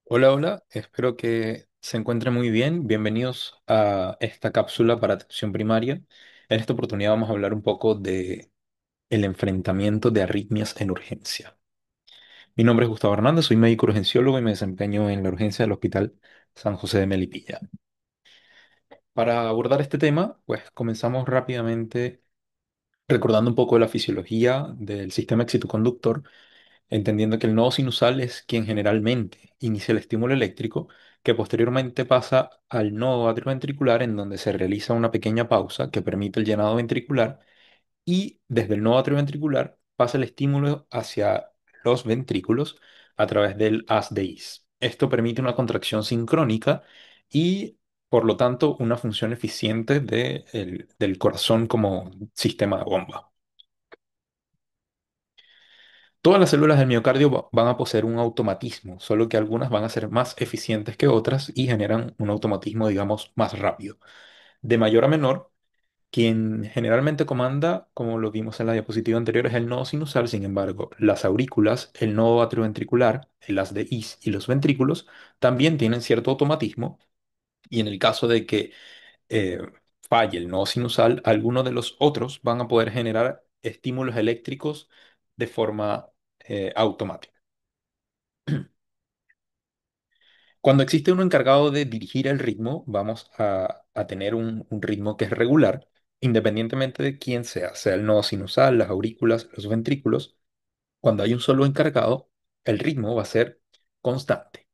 Hola, hola, espero que se encuentren muy bien. Bienvenidos a esta cápsula para atención primaria. En esta oportunidad vamos a hablar un poco de el enfrentamiento de arritmias en urgencia. Mi nombre es Gustavo Hernández, soy médico urgenciólogo y me desempeño en la urgencia del Hospital San José de Melipilla. Para abordar este tema, pues comenzamos rápidamente recordando un poco de la fisiología del sistema excitoconductor, entendiendo que el nodo sinusal es quien generalmente inicia el estímulo eléctrico, que posteriormente pasa al nodo atrioventricular, en donde se realiza una pequeña pausa que permite el llenado ventricular, y desde el nodo atrioventricular pasa el estímulo hacia los ventrículos a través del haz de Is. Esto permite una contracción sincrónica y, por lo tanto, una función eficiente del corazón como sistema de bomba. Todas las células del miocardio van a poseer un automatismo, solo que algunas van a ser más eficientes que otras y generan un automatismo, digamos, más rápido. De mayor a menor, quien generalmente comanda, como lo vimos en la diapositiva anterior, es el nodo sinusal. Sin embargo, las aurículas, el nodo atrioventricular, el haz de Is y los ventrículos también tienen cierto automatismo, y en el caso de que eh, falle el nodo sinusal, algunos de los otros van a poder generar estímulos eléctricos de forma automática. Cuando existe uno encargado de dirigir el ritmo, vamos a tener un ritmo que es regular, independientemente de quién sea el nodo sinusal, las aurículas, los ventrículos. Cuando hay un solo encargado, el ritmo va a ser constante.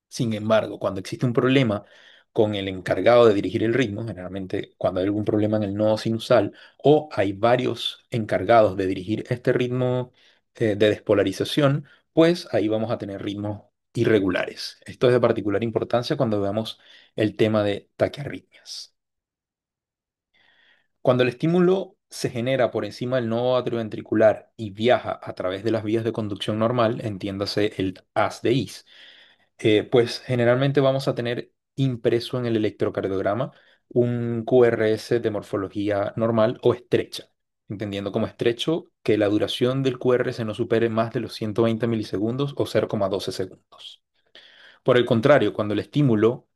Sin embargo, cuando existe un problema con el encargado de dirigir el ritmo, generalmente cuando hay algún problema en el nodo sinusal o hay varios encargados de dirigir este ritmo de despolarización, pues ahí vamos a tener ritmos irregulares. Esto es de particular importancia cuando veamos el tema de taquiarritmias. Cuando el estímulo se genera por encima del nodo atrioventricular y viaja a través de las vías de conducción normal, entiéndase el haz de Is, pues generalmente vamos a tener impreso en el electrocardiograma un QRS de morfología normal o estrecha, entendiendo como estrecho que la duración del QRS no supere más de los 120 milisegundos o 0,12 segundos. Por el contrario, cuando el estímulo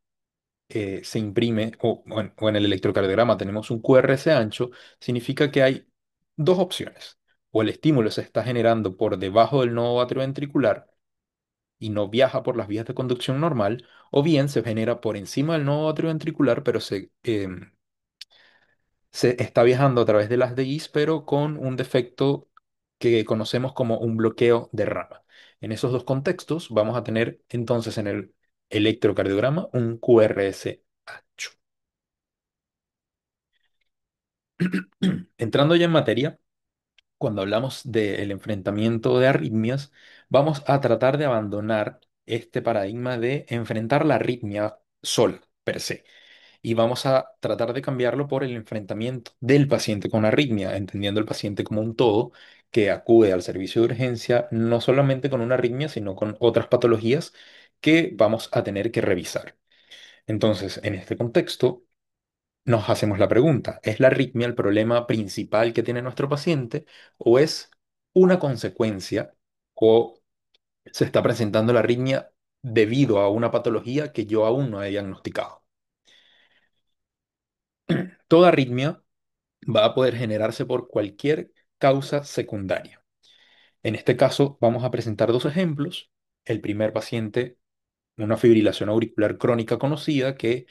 se imprime o en el electrocardiograma tenemos un QRS ancho, significa que hay dos opciones. O el estímulo se está generando por debajo del nodo atrioventricular y no viaja por las vías de conducción normal, o bien se genera por encima del nodo atrioventricular, pero se está viajando a través de las DIs, pero con un defecto que conocemos como un bloqueo de rama. En esos dos contextos vamos a tener entonces en el electrocardiograma un QRS ancho. Entrando ya en materia, cuando hablamos del enfrentamiento de arritmias, vamos a tratar de abandonar este paradigma de enfrentar la arritmia sola, per se, y vamos a tratar de cambiarlo por el enfrentamiento del paciente con arritmia, entendiendo el paciente como un todo que acude al servicio de urgencia no solamente con una arritmia, sino con otras patologías que vamos a tener que revisar. Entonces, en este contexto, nos hacemos la pregunta, ¿es la arritmia el problema principal que tiene nuestro paciente o es una consecuencia o se está presentando la arritmia debido a una patología que yo aún no he diagnosticado? Toda arritmia va a poder generarse por cualquier causa secundaria. En este caso, vamos a presentar dos ejemplos. El primer paciente, una fibrilación auricular crónica conocida que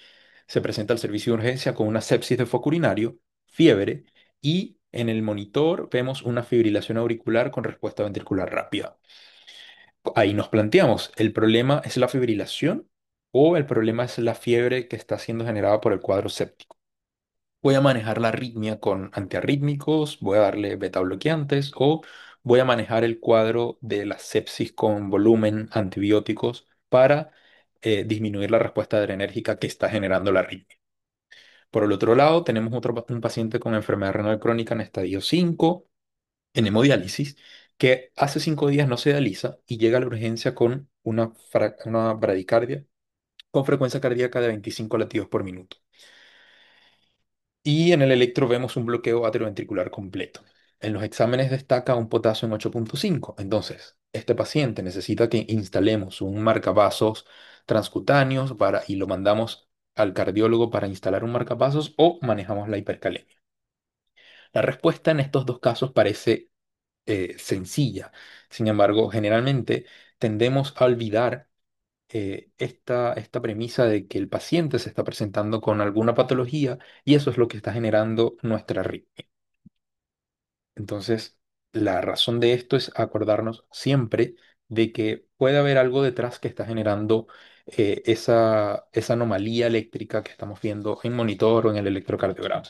se presenta al servicio de urgencia con una sepsis de foco urinario, fiebre, y en el monitor vemos una fibrilación auricular con respuesta ventricular rápida. Ahí nos planteamos, ¿el problema es la fibrilación o el problema es la fiebre que está siendo generada por el cuadro séptico? Voy a manejar la arritmia con antiarrítmicos, voy a darle beta bloqueantes o voy a manejar el cuadro de la sepsis con volumen, antibióticos para disminuir la respuesta adrenérgica que está generando la arritmia. Por el otro lado, tenemos un paciente con enfermedad renal crónica en estadio 5 en hemodiálisis, que hace 5 días no se dializa y llega a la urgencia con una bradicardia con frecuencia cardíaca de 25 latidos por minuto. Y en el electro vemos un bloqueo atrioventricular completo. En los exámenes destaca un potasio en 8,5. Entonces, este paciente necesita que instalemos un marcapasos transcutáneo y lo mandamos al cardiólogo para instalar un marcapasos o manejamos la hipercalemia. La respuesta en estos dos casos parece sencilla. Sin embargo, generalmente tendemos a olvidar esta premisa de que el paciente se está presentando con alguna patología y eso es lo que está generando nuestra arritmia. Entonces, la razón de esto es acordarnos siempre de que puede haber algo detrás que está generando esa anomalía eléctrica que estamos viendo en monitor o en el electrocardiograma.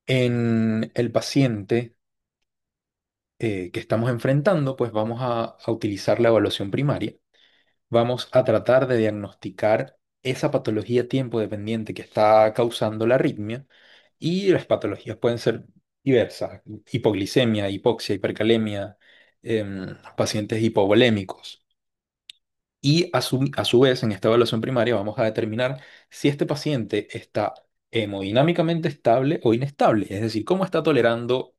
En el paciente que estamos enfrentando, pues vamos a utilizar la evaluación primaria. Vamos a tratar de diagnosticar esa patología tiempo dependiente que está causando la arritmia y las patologías pueden ser diversas: hipoglicemia, hipoxia, hipercalemia, pacientes hipovolémicos. Y a su vez, en esta evaluación primaria vamos a determinar si este paciente está hemodinámicamente estable o inestable, es decir, cómo está tolerando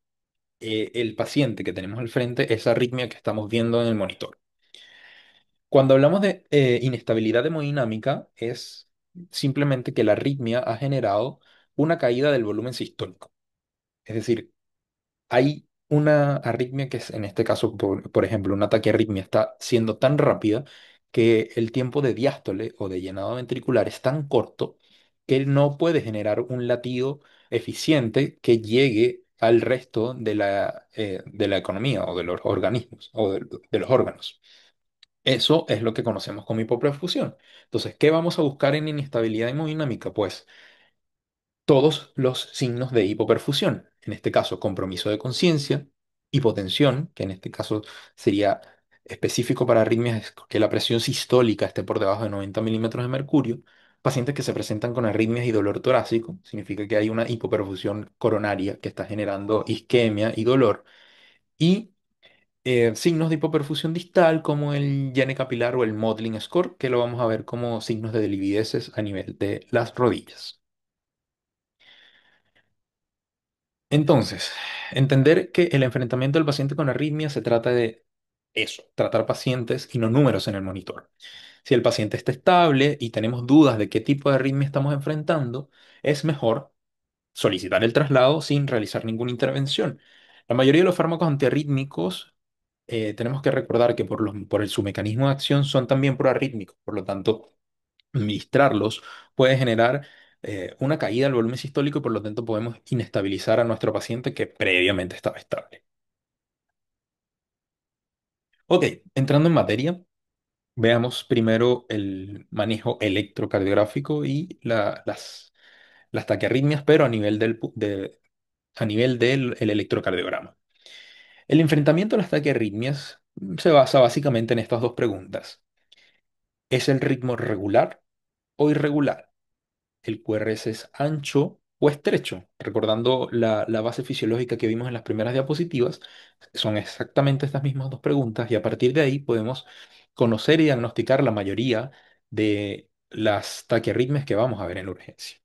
el paciente que tenemos al frente esa arritmia que estamos viendo en el monitor. Cuando hablamos de inestabilidad hemodinámica, es simplemente que la arritmia ha generado una caída del volumen sistólico. Es decir, hay una arritmia que es, en este caso, por ejemplo, una taquiarritmia está siendo tan rápida que el tiempo de diástole o de llenado ventricular es tan corto que no puede generar un latido eficiente que llegue al resto de la economía o de los organismos o de los órganos. Eso es lo que conocemos como hipoperfusión. Entonces, ¿qué vamos a buscar en inestabilidad hemodinámica? Pues todos los signos de hipoperfusión. En este caso, compromiso de conciencia, hipotensión, que en este caso sería específico para arritmias, es que la presión sistólica esté por debajo de 90 milímetros de mercurio. Pacientes que se presentan con arritmias y dolor torácico, significa que hay una hipoperfusión coronaria que está generando isquemia y dolor. Y signos de hipoperfusión distal como el llane capilar o el modeling score, que lo vamos a ver como signos de livideces a nivel de las rodillas. Entonces, entender que el enfrentamiento del paciente con arritmia se trata de eso, tratar pacientes y no números en el monitor. Si el paciente está estable y tenemos dudas de qué tipo de arritmia estamos enfrentando, es mejor solicitar el traslado sin realizar ninguna intervención. La mayoría de los fármacos antiarrítmicos tenemos que recordar que su mecanismo de acción son también proarrítmicos, por lo tanto, administrarlos puede generar una caída del volumen sistólico y por lo tanto podemos inestabilizar a nuestro paciente que previamente estaba estable. Ok, entrando en materia, veamos primero el manejo electrocardiográfico y las taquiarritmias, pero a nivel del el electrocardiograma. El enfrentamiento a las taquiarritmias se basa básicamente en estas dos preguntas. ¿Es el ritmo regular o irregular? ¿El QRS es ancho o estrecho? Recordando la base fisiológica que vimos en las primeras diapositivas, son exactamente estas mismas dos preguntas y a partir de ahí podemos conocer y diagnosticar la mayoría de las taquiarritmias que vamos a ver en la urgencia.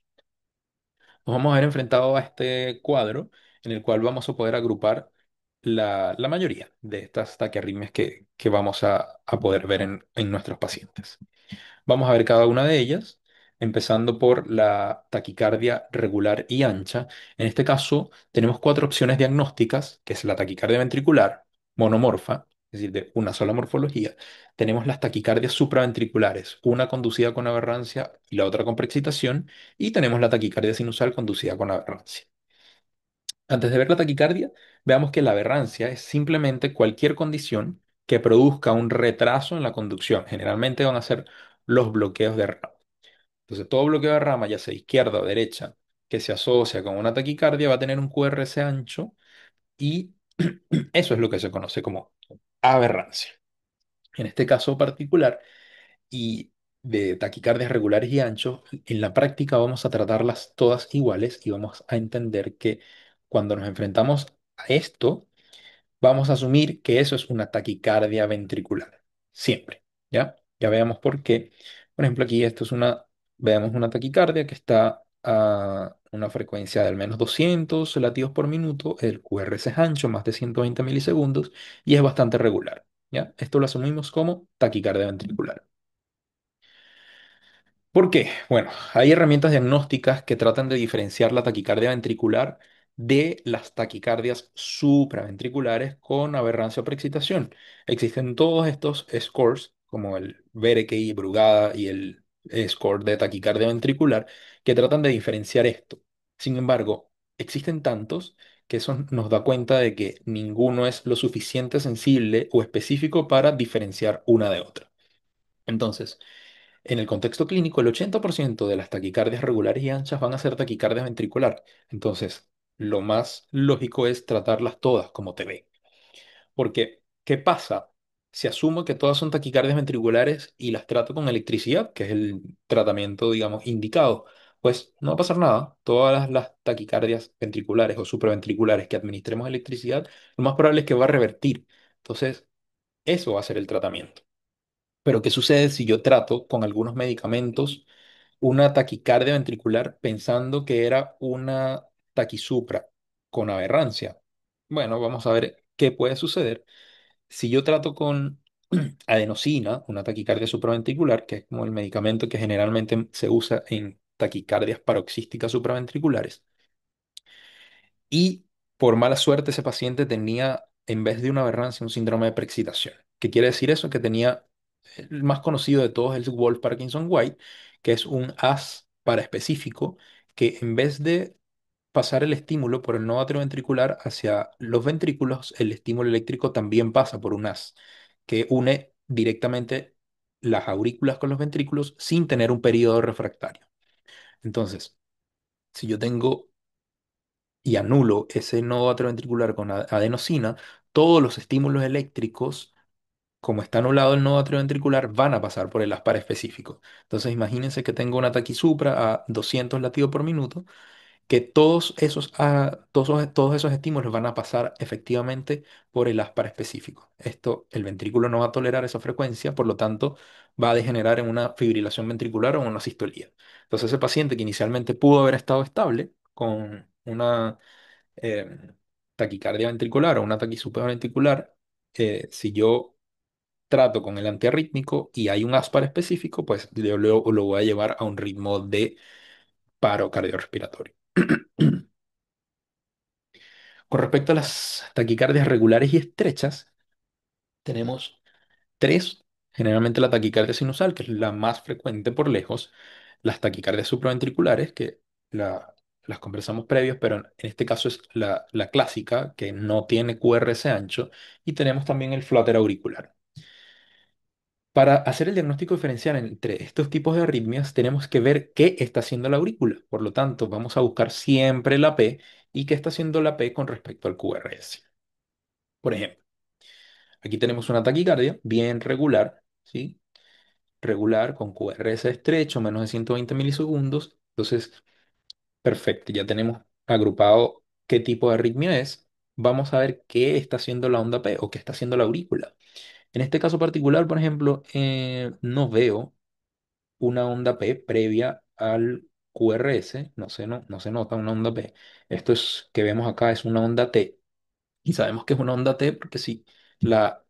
Nos vamos a ver enfrentado a este cuadro en el cual vamos a poder agrupar la mayoría de estas taquiarritmias que vamos a poder ver en nuestros pacientes. Vamos a ver cada una de ellas, empezando por la taquicardia regular y ancha. En este caso, tenemos cuatro opciones diagnósticas, que es la taquicardia ventricular, monomorfa, es decir, de una sola morfología. Tenemos las taquicardias supraventriculares, una conducida con aberrancia y la otra con preexcitación. Y tenemos la taquicardia sinusal conducida con aberrancia. Antes de ver la taquicardia, veamos que la aberrancia es simplemente cualquier condición que produzca un retraso en la conducción. Generalmente van a ser los bloqueos de rama. Entonces, todo bloqueo de rama, ya sea izquierda o derecha, que se asocia con una taquicardia, va a tener un QRS ancho y eso es lo que se conoce como aberrancia. En este caso particular, y de taquicardias regulares y anchos, en la práctica vamos a tratarlas todas iguales y vamos a entender que cuando nos enfrentamos a esto, vamos a asumir que eso es una taquicardia ventricular. Siempre, ¿ya? Ya veamos por qué. Por ejemplo, aquí esto es veamos una taquicardia que está a una frecuencia de al menos 200 latidos por minuto, el QRS es ancho, más de 120 milisegundos, y es bastante regular. ¿Ya? Esto lo asumimos como taquicardia ventricular. ¿Por qué? Bueno, hay herramientas diagnósticas que tratan de diferenciar la taquicardia ventricular de las taquicardias supraventriculares con aberrancia o preexcitación. Existen todos estos scores, como el Berkey, Brugada y el score de taquicardia ventricular, que tratan de diferenciar esto. Sin embargo, existen tantos que eso nos da cuenta de que ninguno es lo suficiente sensible o específico para diferenciar una de otra. Entonces, en el contexto clínico, el 80% de las taquicardias regulares y anchas van a ser taquicardias ventricular. Entonces, lo más lógico es tratarlas todas como TB. Porque, ¿qué pasa? Si asumo que todas son taquicardias ventriculares y las trato con electricidad, que es el tratamiento, digamos, indicado, pues no va a pasar nada. Todas las taquicardias ventriculares o supraventriculares que administremos electricidad, lo más probable es que va a revertir. Entonces, eso va a ser el tratamiento. Pero ¿qué sucede si yo trato con algunos medicamentos una taquicardia ventricular pensando que era una taquisupra con aberrancia? Bueno, vamos a ver qué puede suceder si yo trato con adenosina, una taquicardia supraventricular, que es como el medicamento que generalmente se usa en taquicardias paroxísticas supraventriculares. Y por mala suerte ese paciente tenía, en vez de una aberrancia, un síndrome de preexcitación. ¿Qué quiere decir eso? Que tenía el más conocido de todos, el Wolff Parkinson White, que es un as paraespecífico que en vez de pasar el estímulo por el nodo atrioventricular hacia los ventrículos, el estímulo eléctrico también pasa por un as que une directamente las aurículas con los ventrículos sin tener un periodo refractario. Entonces, si yo tengo y anulo ese nodo atrioventricular con adenosina, todos los estímulos eléctricos, como está anulado el nodo atrioventricular, van a pasar por el aspar específico. Entonces imagínense que tengo una taquisupra a 200 latidos por minuto, que todos esos estímulos van a pasar efectivamente por el aspar específico. Esto, el ventrículo no va a tolerar esa frecuencia, por lo tanto, va a degenerar en una fibrilación ventricular o en una sistolía. Entonces ese paciente que inicialmente pudo haber estado estable con una eh, taquicardia ventricular o una taquisupraventricular ventricular, si yo trato con el antiarrítmico y hay un aspar específico, pues yo lo voy a llevar a un ritmo de paro cardiorrespiratorio. Con respecto a las taquicardias regulares y estrechas, tenemos tres. Generalmente la taquicardia sinusal, que es la más frecuente por lejos, las taquicardias supraventriculares, que las conversamos previos, pero en este caso es la clásica, que no tiene QRS ancho, y tenemos también el flutter auricular. Para hacer el diagnóstico diferencial entre estos tipos de arritmias, tenemos que ver qué está haciendo la aurícula. Por lo tanto, vamos a buscar siempre la P y qué está haciendo la P con respecto al QRS. Por ejemplo, aquí tenemos una taquicardia bien regular, ¿sí? Regular con QRS estrecho, menos de 120 milisegundos. Entonces, perfecto, ya tenemos agrupado qué tipo de arritmia es. Vamos a ver qué está haciendo la onda P o qué está haciendo la aurícula. En este caso particular, por ejemplo, no veo una onda P previa al QRS, no se nota una onda P. Esto es que vemos acá es una onda T y sabemos que es una onda T porque la,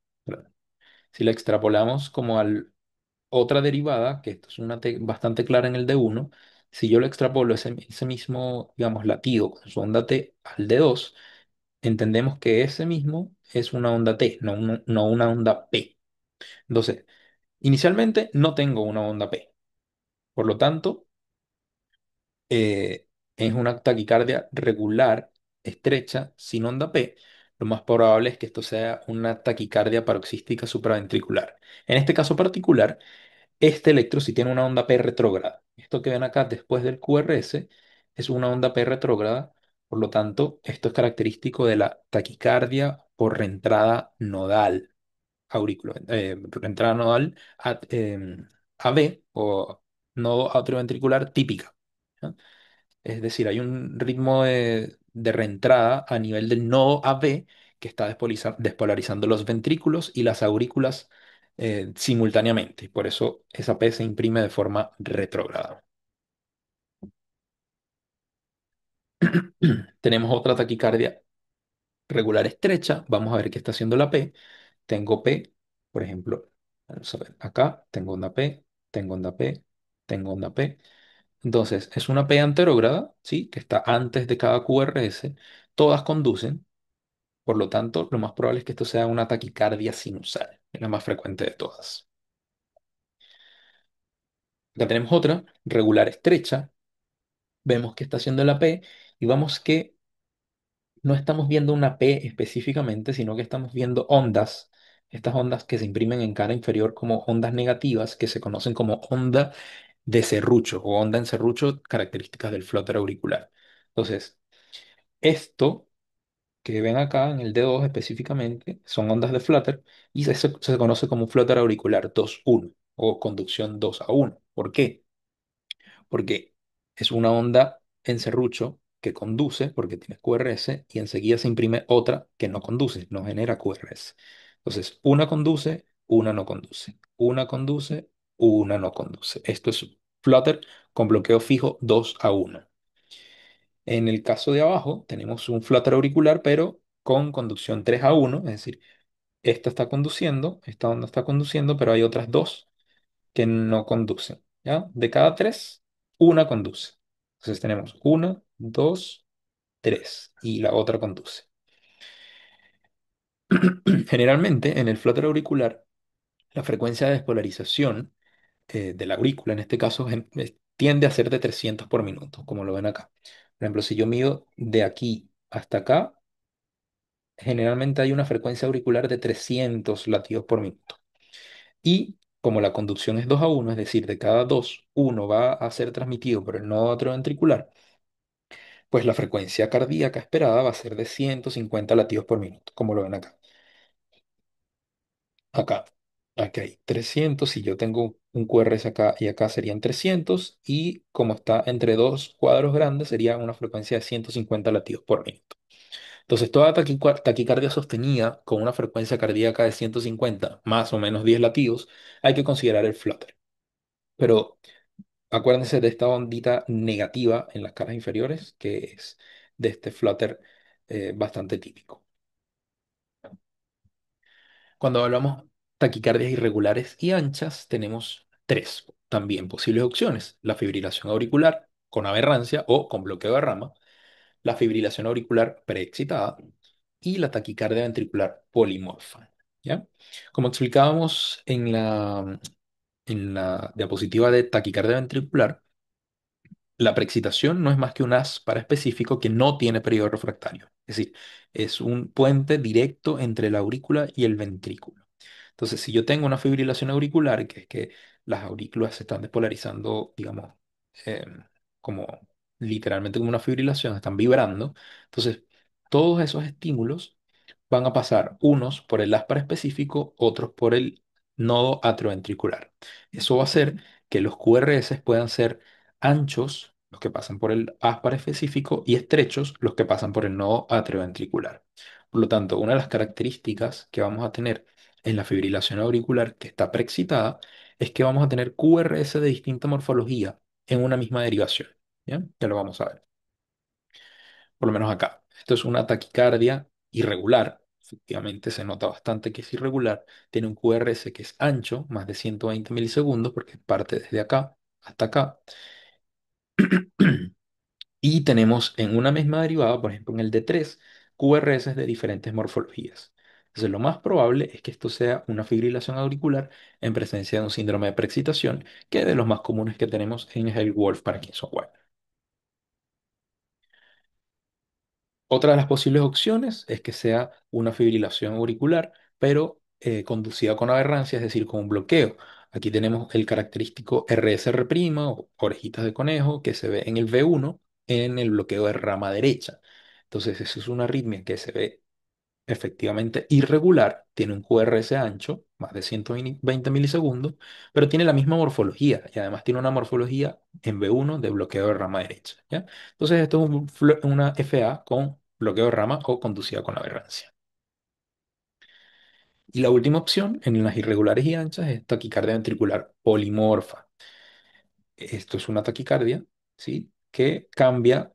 si la extrapolamos como al otra derivada, que esto es una T bastante clara en el D1, si yo lo extrapolo ese mismo, digamos, latido con su onda T al D2, entendemos que ese mismo es una onda T, no una onda P. Entonces, inicialmente no tengo una onda P. Por lo tanto, es una taquicardia regular, estrecha, sin onda P. Lo más probable es que esto sea una taquicardia paroxística supraventricular. En este caso particular, este electro sí tiene una onda P retrógrada. Esto que ven acá después del QRS es una onda P retrógrada. Por lo tanto, esto es característico de la taquicardia por reentrada nodal auricular, reentrada nodal AB o nodo atrioventricular típica. ¿Ya? Es decir, hay un ritmo de reentrada a nivel del nodo AB que está despolarizando los ventrículos y las aurículas simultáneamente. Por eso esa P se imprime de forma retrógrada. Tenemos otra taquicardia regular estrecha. Vamos a ver qué está haciendo la P. Tengo P, por ejemplo, vamos a ver, acá tengo onda P, tengo onda P, tengo onda P. Entonces, es una P anterógrada, ¿sí? Que está antes de cada QRS. Todas conducen, por lo tanto, lo más probable es que esto sea una taquicardia sinusal, es la más frecuente de todas. Acá tenemos otra, regular estrecha. Vemos que está haciendo la P y vamos que no estamos viendo una P específicamente, sino que estamos viendo ondas. Estas ondas que se imprimen en cara inferior como ondas negativas, que se conocen como onda de serrucho o onda en serrucho, características del flóter auricular. Entonces, esto que ven acá en el D2 específicamente son ondas de flutter y se conoce como flutter auricular 2-1 o conducción 2-1. ¿Por qué? Porque es una onda en serrucho que conduce porque tiene QRS y enseguida se imprime otra que no conduce, no genera QRS. Entonces, una conduce, una no conduce, una conduce, una no conduce. Esto es flutter con bloqueo fijo 2-1. En el caso de abajo, tenemos un flutter auricular, pero con conducción 3-1, es decir, esta está conduciendo, esta onda está conduciendo, pero hay otras dos que no conducen, ¿ya? De cada tres, una conduce. Entonces tenemos una, dos, tres, y la otra conduce. Generalmente, en el flutter auricular, la frecuencia de despolarización de la aurícula, en este caso, tiende a ser de 300 por minuto, como lo ven acá. Por ejemplo, si yo mido de aquí hasta acá, generalmente hay una frecuencia auricular de 300 latidos por minuto. Y como la conducción es 2-1, es decir, de cada dos, uno va a ser transmitido por el nodo atrioventricular, pues la frecuencia cardíaca esperada va a ser de 150 latidos por minuto, como lo ven acá. Acá, aquí hay 300, si yo tengo un QRS acá y acá serían 300, y como está entre dos cuadros grandes, sería una frecuencia de 150 latidos por minuto. Entonces, toda taquicardia sostenida con una frecuencia cardíaca de 150, más o menos 10 latidos, hay que considerar el flutter. Pero acuérdense de esta ondita negativa en las caras inferiores, que es de este flutter bastante típico. Cuando hablamos taquicardias irregulares y anchas, tenemos tres también posibles opciones: la fibrilación auricular con aberrancia o con bloqueo de rama, la fibrilación auricular preexcitada y la taquicardia ventricular polimorfa. ¿Ya? Como explicábamos en la diapositiva de taquicardia ventricular, la preexcitación no es más que un haz para específico que no tiene periodo refractario. Es decir, es un puente directo entre la aurícula y el ventrículo. Entonces, si yo tengo una fibrilación auricular, que es que las aurículas se están despolarizando, digamos, eh, como literalmente como una fibrilación, están vibrando, entonces todos esos estímulos van a pasar unos por el haz específico, otros por el nodo atrioventricular. Eso va a hacer que los QRS puedan ser anchos, los que pasan por el áspar específico, y estrechos, los que pasan por el nodo atrioventricular. Por lo tanto, una de las características que vamos a tener en la fibrilación auricular que está preexcitada es que vamos a tener QRS de distinta morfología en una misma derivación. ¿Ya? Ya lo vamos a ver. Por lo menos acá. Esto es una taquicardia irregular. Efectivamente, se nota bastante que es irregular. Tiene un QRS que es ancho, más de 120 milisegundos, porque parte desde acá hasta acá. Y tenemos en una misma derivada, por ejemplo, en el D3, QRS de diferentes morfologías. Entonces, lo más probable es que esto sea una fibrilación auricular en presencia de un síndrome de preexcitación, que es de los más comunes que tenemos en el Wolff-Parkinson-White. Otra de las posibles opciones es que sea una fibrilación auricular, pero conducida con aberrancia, es decir, con un bloqueo. Aquí tenemos el característico RSR' o orejitas de conejo que se ve en el V1 en el bloqueo de rama derecha. Entonces, eso es una arritmia que se ve efectivamente irregular, tiene un QRS ancho, más de 120 milisegundos, pero tiene la misma morfología y además tiene una morfología en V1 de bloqueo de rama derecha, ¿ya? Entonces esto es una FA con bloqueo de rama o conducida con aberrancia. Y la última opción en las irregulares y anchas es taquicardia ventricular polimorfa. Esto es una taquicardia, ¿sí? Que cambia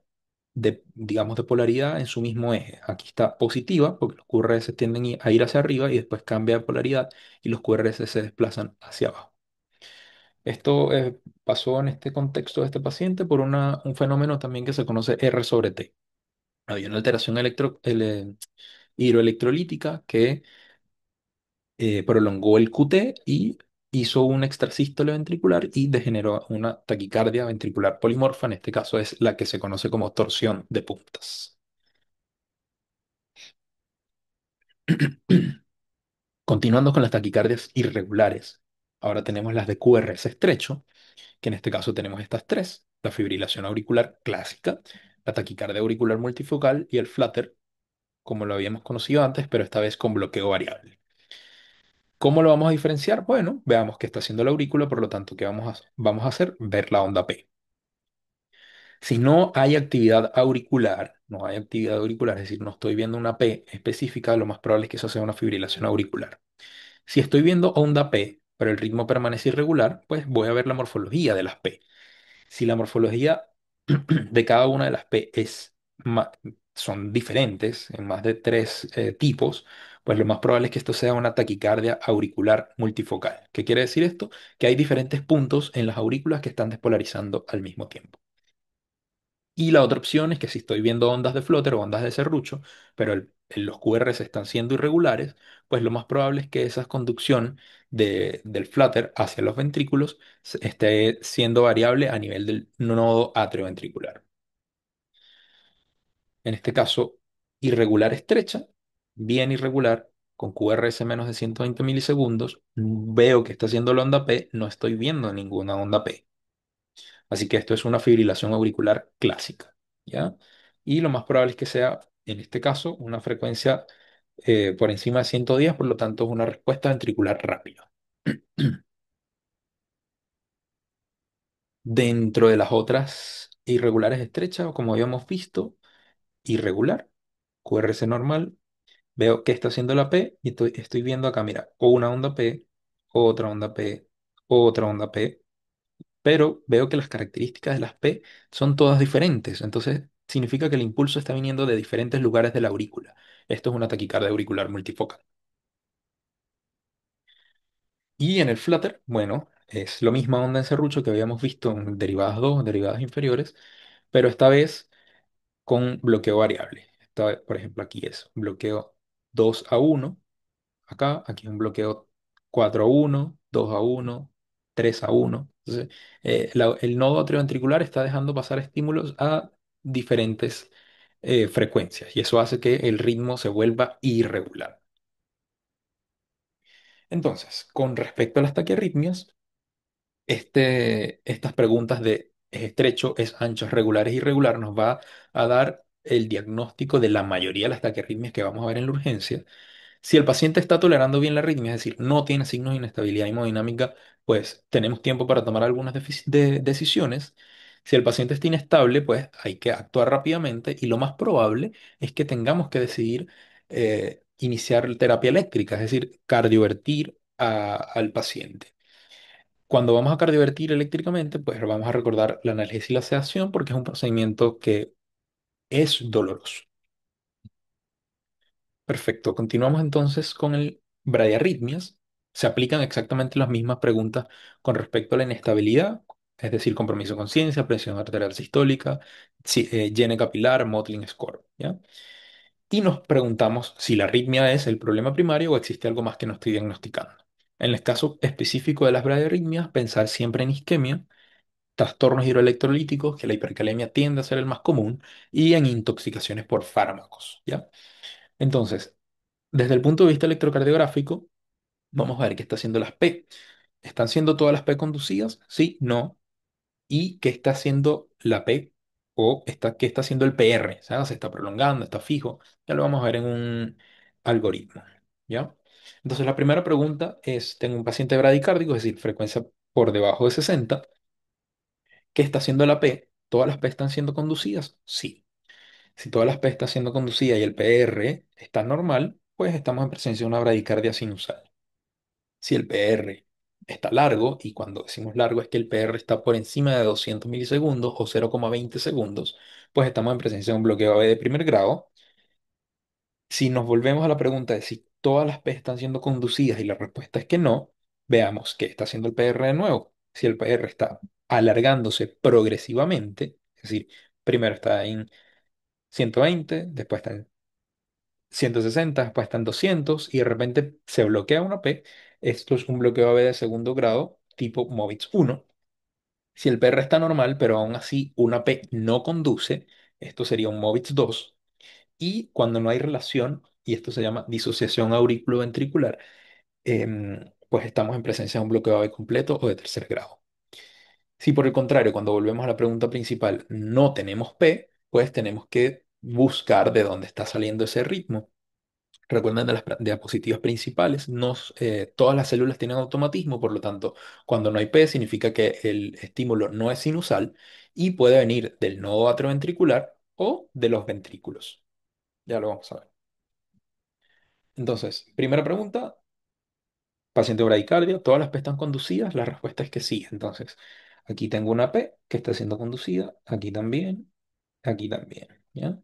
digamos, de polaridad en su mismo eje. Aquí está positiva, porque los QRS tienden a ir hacia arriba y después cambia de polaridad y los QRS se desplazan hacia abajo. Esto pasó en este contexto de este paciente por un fenómeno también que se conoce R sobre T. Había una alteración hidroelectrolítica que prolongó el QT y hizo un extrasístole ventricular y degeneró una taquicardia ventricular polimorfa. En este caso es la que se conoce como torsión de puntas. Continuando con las taquicardias irregulares, ahora tenemos las de QRS estrecho, que en este caso tenemos estas tres: la fibrilación auricular clásica, la taquicardia auricular multifocal y el flutter, como lo habíamos conocido antes, pero esta vez con bloqueo variable. ¿Cómo lo vamos a diferenciar? Bueno, veamos qué está haciendo la aurícula, por lo tanto, ¿qué vamos a hacer? Ver la onda P. Si no hay actividad auricular, no hay actividad auricular, es decir, no estoy viendo una P específica, lo más probable es que eso sea una fibrilación auricular. Si estoy viendo onda P, pero el ritmo permanece irregular, pues voy a ver la morfología de las P. Si la morfología de cada una de las P son diferentes, en más de tres tipos, pues lo más probable es que esto sea una taquicardia auricular multifocal. ¿Qué quiere decir esto? Que hay diferentes puntos en las aurículas que están despolarizando al mismo tiempo. Y la otra opción es que si estoy viendo ondas de Flotter o ondas de serrucho, pero los QRS están siendo irregulares, pues lo más probable es que esa conducción del Flutter hacia los ventrículos esté siendo variable a nivel del nodo atrioventricular. En este caso, irregular estrecha, bien irregular, con QRS menos de 120 milisegundos, veo que está haciendo la onda P, no estoy viendo ninguna onda P. Así que esto es una fibrilación auricular clásica, ¿ya? Y lo más probable es que sea, en este caso, una frecuencia por encima de 110, por lo tanto es una respuesta ventricular rápida. Dentro de las otras irregulares estrechas, como habíamos visto, irregular, QRS normal, veo que está haciendo la P y estoy viendo acá, mira, una onda P, otra onda P, otra onda P, pero veo que las características de las P son todas diferentes. Entonces, significa que el impulso está viniendo de diferentes lugares de la aurícula. Esto es una taquicardia auricular multifocal. Y en el flutter, bueno, es lo misma onda en serrucho que habíamos visto en derivadas 2, derivadas inferiores, pero esta vez con bloqueo variable. Por ejemplo, aquí es bloqueo 2-1. Acá, aquí es un bloqueo 4-1, 2-1, 3-1. Entonces, el nodo atrioventricular está dejando pasar estímulos a diferentes frecuencias y eso hace que el ritmo se vuelva irregular. Entonces, con respecto a las taquiarritmias, estas preguntas de ¿es estrecho, es ancho, es regular, es irregular? Nos va a dar el diagnóstico de la mayoría de las taquiarritmias que vamos a ver en la urgencia. Si el paciente está tolerando bien la arritmia, es decir, no tiene signos de inestabilidad hemodinámica, pues tenemos tiempo para tomar algunas decisiones. Si el paciente está inestable, pues hay que actuar rápidamente y lo más probable es que tengamos que decidir iniciar terapia eléctrica, es decir, cardiovertir al paciente. Cuando vamos a cardiovertir eléctricamente, pues vamos a recordar la analgesia y la sedación porque es un procedimiento que es doloroso. Perfecto. Continuamos entonces con el bradiarritmias. Se aplican exactamente las mismas preguntas con respecto a la inestabilidad, es decir, compromiso de conciencia, presión arterial sistólica, llene capilar, Mottling score, ¿ya? Y nos preguntamos si la arritmia es el problema primario o existe algo más que no estoy diagnosticando. En el caso específico de las bradiarritmias, pensar siempre en isquemia, trastornos hidroelectrolíticos, que la hipercalemia tiende a ser el más común, y en intoxicaciones por fármacos, ¿ya? Entonces, desde el punto de vista electrocardiográfico, vamos a ver qué está haciendo las P. ¿Están siendo todas las P conducidas? Sí, no. ¿Y qué está haciendo la P? ¿Qué está haciendo el PR? O sea, se está prolongando, está fijo. Ya lo vamos a ver en un algoritmo. ¿Ya? Entonces, la primera pregunta es, tengo un paciente bradicárdico, es decir, frecuencia por debajo de 60. ¿Qué está haciendo la P? ¿Todas las P están siendo conducidas? Sí. Si todas las P están siendo conducidas y el PR está normal, pues estamos en presencia de una bradicardia sinusal. Si el PR está largo, y cuando decimos largo es que el PR está por encima de 200 milisegundos o 0,20 segundos, pues estamos en presencia de un bloqueo AB de primer grado. Si nos volvemos a la pregunta de si todas las P están siendo conducidas y la respuesta es que no, veamos qué está haciendo el PR de nuevo. Si el PR está alargándose progresivamente, es decir, primero está en 120, después está en 160, después está en 200 y de repente se bloquea una P, esto es un bloqueo AB de segundo grado tipo MOVIX 1. Si el PR está normal, pero aún así una P no conduce, esto sería un MOVIX 2. Y cuando no hay relación, y esto se llama disociación auriculoventricular, pues estamos en presencia de un bloqueo AB completo o de tercer grado. Si por el contrario, cuando volvemos a la pregunta principal, no tenemos P, pues tenemos que buscar de dónde está saliendo ese ritmo. Recuerden de las diapositivas principales, todas las células tienen automatismo, por lo tanto, cuando no hay P significa que el estímulo no es sinusal y puede venir del nodo atrioventricular o de los ventrículos. Ya lo vamos a ver. Entonces, primera pregunta, paciente bradicardia, ¿todas las P están conducidas? La respuesta es que sí. Entonces, aquí tengo una P que está siendo conducida, aquí también, ¿ya?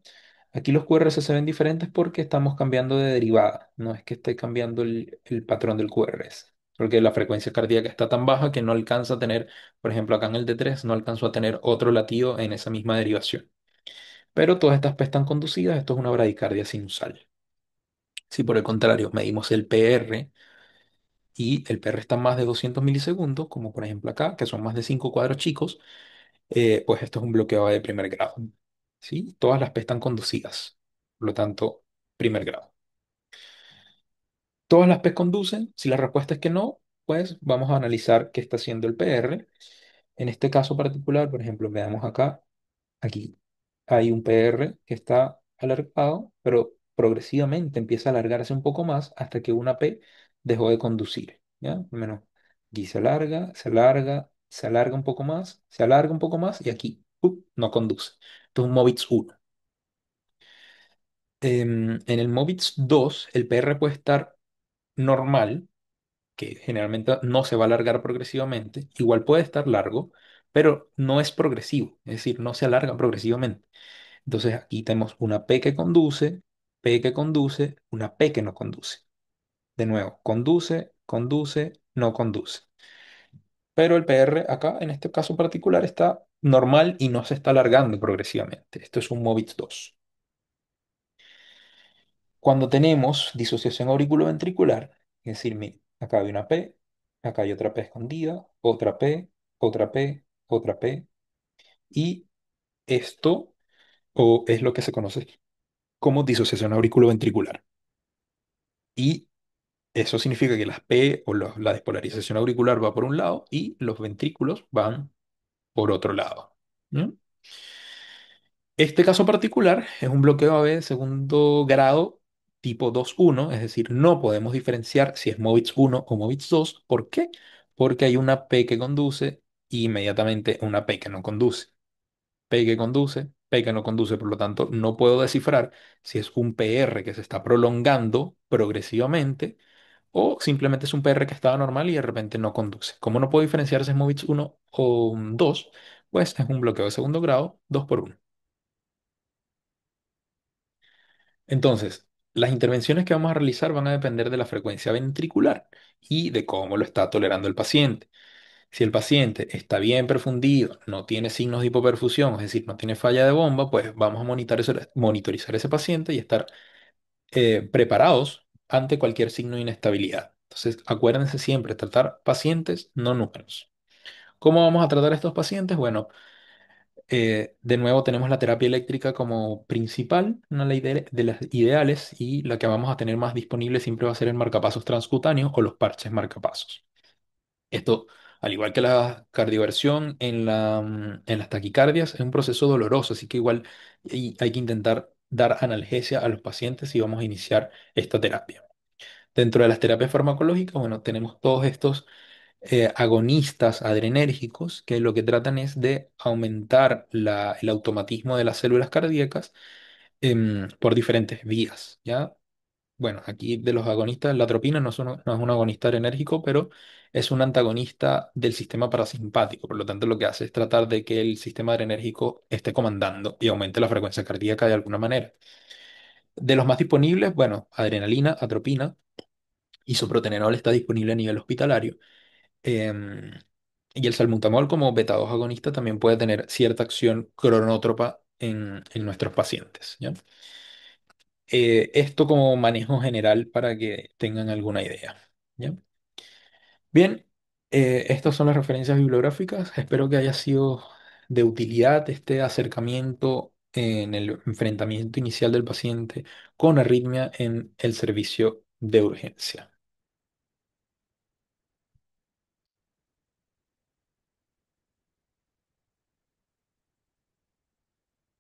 Aquí los QRS se ven diferentes porque estamos cambiando de derivada, no es que esté cambiando el patrón del QRS, porque la frecuencia cardíaca está tan baja que no alcanza a tener, por ejemplo, acá en el D3 no alcanzó a tener otro latido en esa misma derivación. Pero todas estas P están conducidas, esto es una bradicardia sinusal. Si por el contrario medimos el PR y el PR está más de 200 milisegundos, como por ejemplo acá, que son más de 5 cuadros chicos, pues esto es un bloqueo de primer grado. ¿Sí? Todas las P están conducidas, por lo tanto, primer grado. ¿Todas las P conducen? Si la respuesta es que no, pues vamos a analizar qué está haciendo el PR. En este caso particular, por ejemplo, veamos acá, aquí hay un PR que está alargado, pero progresivamente empieza a alargarse un poco más hasta que una P dejó de conducir, ¿ya? Al menos aquí se alarga, se alarga, se alarga un poco más, se alarga un poco más y aquí no conduce. Esto es un MOVIX 1. En el MOVIX 2, el PR puede estar normal, que generalmente no se va a alargar progresivamente, igual puede estar largo, pero no es progresivo, es decir, no se alarga progresivamente. Entonces aquí tenemos una P que conduce, una P que no conduce. De nuevo, conduce, conduce, no conduce. Pero el PR acá, en este caso particular, está normal y no se está alargando progresivamente. Esto es un MOVIX 2. Cuando tenemos disociación auriculoventricular, es decir, acá hay una P, acá hay otra P escondida, otra P, otra P, otra P, y esto es lo que se conoce como disociación auriculoventricular. Y eso significa que las P o la despolarización auricular va por un lado y los ventrículos van por otro lado. ¿Mm? Este caso particular es un bloqueo AB de segundo grado tipo 2-1, es decir, no podemos diferenciar si es MOVIX 1 o MOVIX 2. ¿Por qué? Porque hay una P que conduce y inmediatamente una P que no conduce. P que conduce, P que no conduce, por lo tanto, no puedo descifrar si es un PR que se está prolongando progresivamente o simplemente es un PR que estaba normal y de repente no conduce. Como no puedo diferenciar si es MOVIX 1 o 2, pues es un bloqueo de segundo grado 2 por 1. Entonces, las intervenciones que vamos a realizar van a depender de la frecuencia ventricular y de cómo lo está tolerando el paciente. Si el paciente está bien perfundido, no tiene signos de hipoperfusión, es decir, no tiene falla de bomba, pues vamos a monitorizar ese paciente y estar preparados ante cualquier signo de inestabilidad. Entonces, acuérdense siempre, tratar pacientes, no números. ¿Cómo vamos a tratar a estos pacientes? Bueno, de nuevo tenemos la terapia eléctrica como principal, una de las ideales, y la que vamos a tener más disponible siempre va a ser el marcapasos transcutáneo o los parches marcapasos. Esto, al igual que la cardioversión en las taquicardias, es un proceso doloroso, así que igual hay que intentar dar analgesia a los pacientes si vamos a iniciar esta terapia. Dentro de las terapias farmacológicas, bueno, tenemos todos estos agonistas adrenérgicos que lo que tratan es de aumentar el automatismo de las células cardíacas por diferentes vías, ¿ya? bueno, aquí de los agonistas, la atropina no es un agonista adrenérgico, pero es un antagonista del sistema parasimpático. Por lo tanto, lo que hace es tratar de que el sistema adrenérgico esté comandando y aumente la frecuencia cardíaca de alguna manera. De los más disponibles, bueno, adrenalina, atropina, isoproterenol está disponible a nivel hospitalario. em, y el salbutamol como beta 2 agonista también puede tener cierta acción cronótropa en nuestros pacientes, ¿ya? Esto como manejo general para que tengan alguna idea, ¿ya? Bien, estas son las referencias bibliográficas. Espero que haya sido de utilidad este acercamiento en el enfrentamiento inicial del paciente con arritmia en el servicio de urgencia.